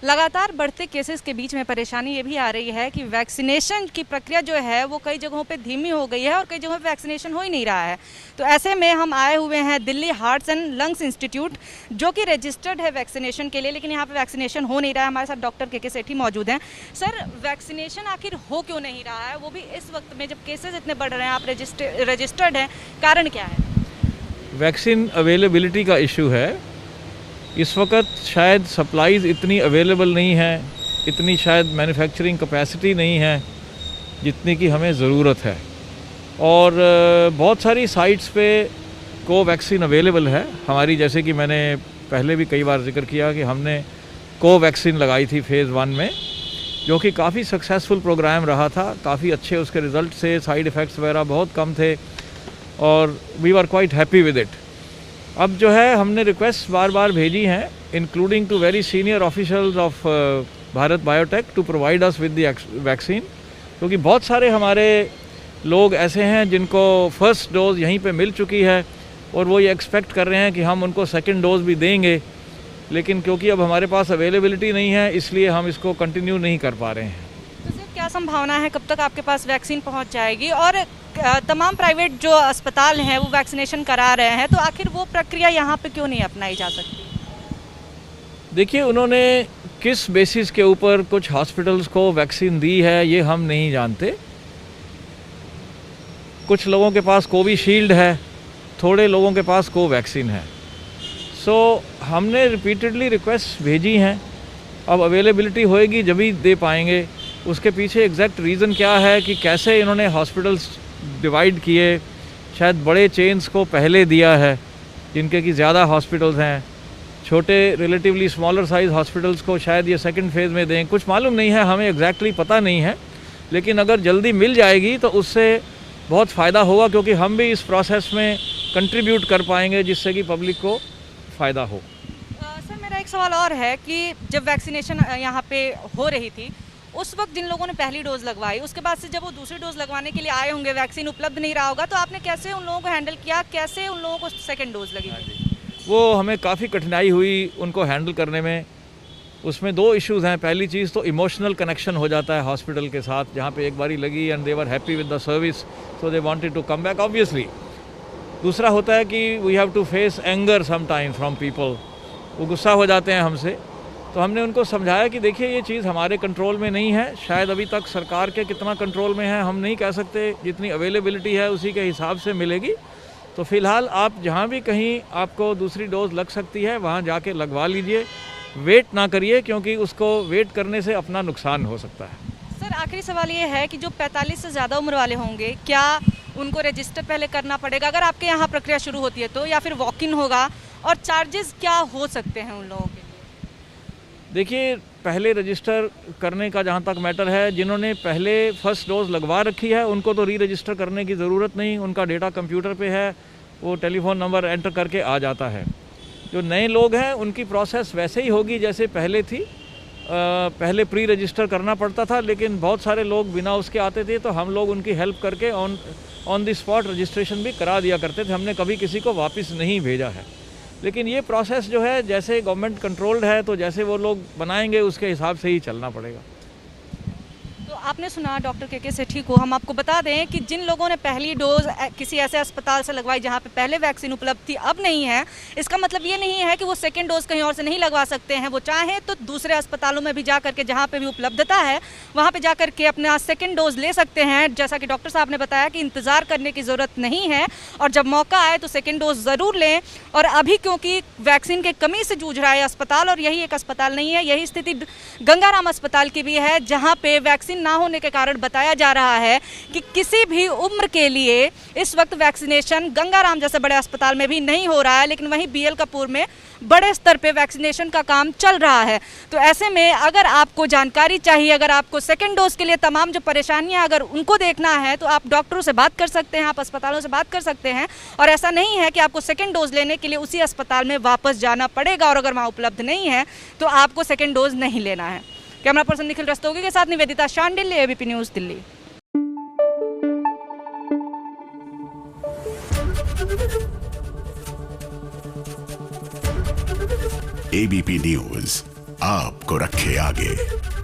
लगातार बढ़ते केसेस के बीच में परेशानी ये भी आ रही है कि वैक्सीनेशन की प्रक्रिया जो है वो कई जगहों पे धीमी हो गई है और कई जगहों पे वैक्सीनेशन हो ही नहीं रहा है। तो ऐसे में हम आए हुए हैं Delhi hearts and lungs institute, जो कि रजिस्टर्ड है वैक्सीनेशन के लिए, लेकिन यहाँ पे वैक्सीनेशन हो नहीं रहा है। हमारे साथ डॉक्टर के सेठी मौजूद हैं। सर, वैक्सीनेशन आखिर हो क्यों नहीं रहा है, वो भी इस वक्त में जब केसेज इतने बढ़ रहे हैं? आप रजिस्टर्ड हैं, कारण क्या है? वैक्सीन अवेलेबिलिटी का इशू है। इस वक्त शायद सप्लाईज़ इतनी अवेलेबल नहीं है, इतनी शायद मैन्युफैक्चरिंग कैपेसिटी नहीं है जितनी की हमें ज़रूरत है। और बहुत सारी साइट्स पे कोवैक्सीन अवेलेबल है हमारी, जैसे कि मैंने पहले भी कई बार जिक्र किया कि हमने कोवैक्सीन लगाई थी फेज़ 1 में, जो कि काफ़ी सक्सेसफुल प्रोग्राम रहा था। काफ़ी अच्छे उसके रिज़ल्ट से, साइड इफ़ेक्ट्स वगैरह बहुत कम थे और we were quite happy with it. अब जो है हमने रिक्वेस्ट बार बार भेजी हैं, including to very senior officials of Bharat Biotech to provide us with the vaccine, क्योंकि बहुत सारे हमारे लोग ऐसे हैं जिनको फर्स्ट डोज़ यहीं पे मिल चुकी है और वो ये एक्सपेक्ट कर रहे हैं कि हम उनको सेकंड डोज़ भी देंगे, लेकिन क्योंकि अब हमारे पास अवेलेबिलिटी नहीं है इसलिए हम इसको कंटिन्यू नहीं कर पा रहे हैं। तो सर, क्या संभावना है कब तक आपके पास वैक्सीन पहुंच जाएगी? और तमाम प्राइवेट जो अस्पताल हैं वो वैक्सीनेशन करा रहे हैं, तो आखिर वो प्रक्रिया यहाँ पे क्यों नहीं अपनाई जा सकती? देखिए, उन्होंने किस बेसिस के ऊपर कुछ हॉस्पिटल्स को वैक्सीन दी है ये हम नहीं जानते। कुछ लोगों के पास कोविशील्ड है, थोड़े लोगों के पास कोवैक्सीन है। सो हमने रिपीटेडली रिक्वेस्ट भेजी हैं, अब अवेलेबिलिटी होएगी जब ही दे पाएंगे। उसके पीछे एग्जैक्ट रीज़न क्या है कि कैसे इन्होंने हॉस्पिटल्स डिवाइड किए, शायद बड़े चेन्स को पहले दिया है जिनके कि ज़्यादा हॉस्पिटल्स हैं, छोटे रिलेटिवली स्मॉलर साइज़ हॉस्पिटल्स को शायद ये सेकंड फेज़ में दें। कुछ मालूम नहीं है, हमें एग्जैक्टली पता नहीं है, लेकिन अगर जल्दी मिल जाएगी तो उससे बहुत फ़ायदा होगा, क्योंकि हम भी इस प्रोसेस में कंट्रीब्यूट कर पाएंगे जिससे कि पब्लिक को फ़ायदा हो। सर, मेरा एक सवाल और है कि जब वैक्सीनेशन यहाँ पे हो रही थी उस वक्त जिन लोगों ने पहली डोज लगवाई, उसके बाद से जब वो दूसरी डोज लगवाने के लिए आए होंगे, वैक्सीन उपलब्ध नहीं रहा होगा, तो आपने कैसे उन लोगों को हैंडल किया? कैसे उन लोगों को सेकंड डोज लगी? वो हमें काफ़ी कठिनाई हुई उनको हैंडल करने में। उसमें दो इश्यूज़ हैं। पहली चीज़ तो इमोशनल कनेक्शन हो जाता है हॉस्पिटल के साथ, जहाँ पे एक बारी लगी and they were happy with the service, so they wanted to come back obviously. दूसरा होता है कि we have to face anger some time from people, वो गुस्सा हो जाते हैं हमसे। तो हमने उनको समझाया कि देखिए, ये चीज़ हमारे कंट्रोल में नहीं है, शायद अभी तक सरकार के कितना कंट्रोल में है हम नहीं कह सकते, जितनी अवेलेबिलिटी है उसी के हिसाब से मिलेगी। तो फ़िलहाल आप जहाँ भी कहीं आपको दूसरी डोज़ लग सकती है वहाँ जाके लगवा लीजिए, वेट ना करिए, क्योंकि उसको वेट करने से अपना नुकसान हो सकता है। सर, आखिरी सवाल ये है कि जो 45 से ज़्यादा उम्र वाले होंगे, क्या उनको रजिस्टर पहले करना पड़ेगा अगर आपके यहाँ प्रक्रिया शुरू होती है तो, या फिर वॉक इन होगा? और चार्जेस क्या हो सकते हैं उन लोगों के लिए? देखिए, पहले रजिस्टर करने का जहाँ तक मैटर है, जिन्होंने पहले फर्स्ट डोज़ लगवा रखी है उनको तो री रजिस्टर करने की ज़रूरत नहीं, उनका डेटा कंप्यूटर पे है, वो टेलीफोन नंबर एंटर करके आ जाता है। जो नए लोग हैं उनकी प्रोसेस वैसे ही होगी जैसे पहले थी। पहले प्री रजिस्टर करना पड़ता था, लेकिन बहुत सारे लोग बिना उसके आते थे, तो हम लोग उनकी हेल्प करके ऑन द स्पॉट रजिस्ट्रेशन भी करा दिया करते थे। हमने कभी किसी को वापस नहीं भेजा है। लेकिन ये प्रोसेस जो है, जैसे गवर्नमेंट कंट्रोल्ड है, तो जैसे वो लोग बनाएंगे उसके हिसाब से ही चलना पड़ेगा। तो आपने सुना डॉक्टर के सेठी को। हम आपको बता दें कि जिन लोगों ने पहली डोज किसी ऐसे अस्पताल से लगवाई जहां पे पहले वैक्सीन उपलब्ध थी, अब नहीं है, इसका मतलब ये नहीं है कि वो सेकंड डोज कहीं और से नहीं लगवा सकते हैं। वो चाहें तो दूसरे अस्पतालों में भी जा करके, जहां पे भी उपलब्धता है वहां पे जा करके अपना सेकंड डोज ले सकते हैं। जैसा कि डॉक्टर साहब ने बताया कि इंतज़ार करने की ज़रूरत नहीं है और जब मौका आए तो सेकेंड डोज ज़रूर लें। और अभी क्योंकि वैक्सीन की कमी से जूझ रहा है अस्पताल, और यही एक अस्पताल नहीं है, यही स्थिति गंगाराम अस्पताल की भी है, जहाँ पे वैक्सीन ना होने के कारण बताया जा रहा है कि किसी भी उम्र के लिए इस वक्त वैक्सीनेशन गंगाराम जैसे बड़े अस्पताल में भी नहीं हो रहा है, लेकिन वहीं बीएल कपूर में बड़े स्तर पे वैक्सीनेशन का काम चल रहा है। तो ऐसे में अगर आपको जानकारी चाहिए, अगर आपको सेकंड डोज के लिए तमाम जो परेशानियां अगर उनको देखना है, तो आप डॉक्टरों से बात कर सकते हैं, आप अस्पतालों से बात कर सकते हैं। और ऐसा नहीं है कि आपको सेकंड डोज लेने के लिए उसी अस्पताल में वापस जाना पड़ेगा, और अगर वहाँ उपलब्ध नहीं है तो आपको सेकंड डोज नहीं लेना है। कैमरा पर्सन निखिल रस्तोगी के साथ Nivedita Shandil, ABP news, Delhi. ABP news आपको रखे आगे।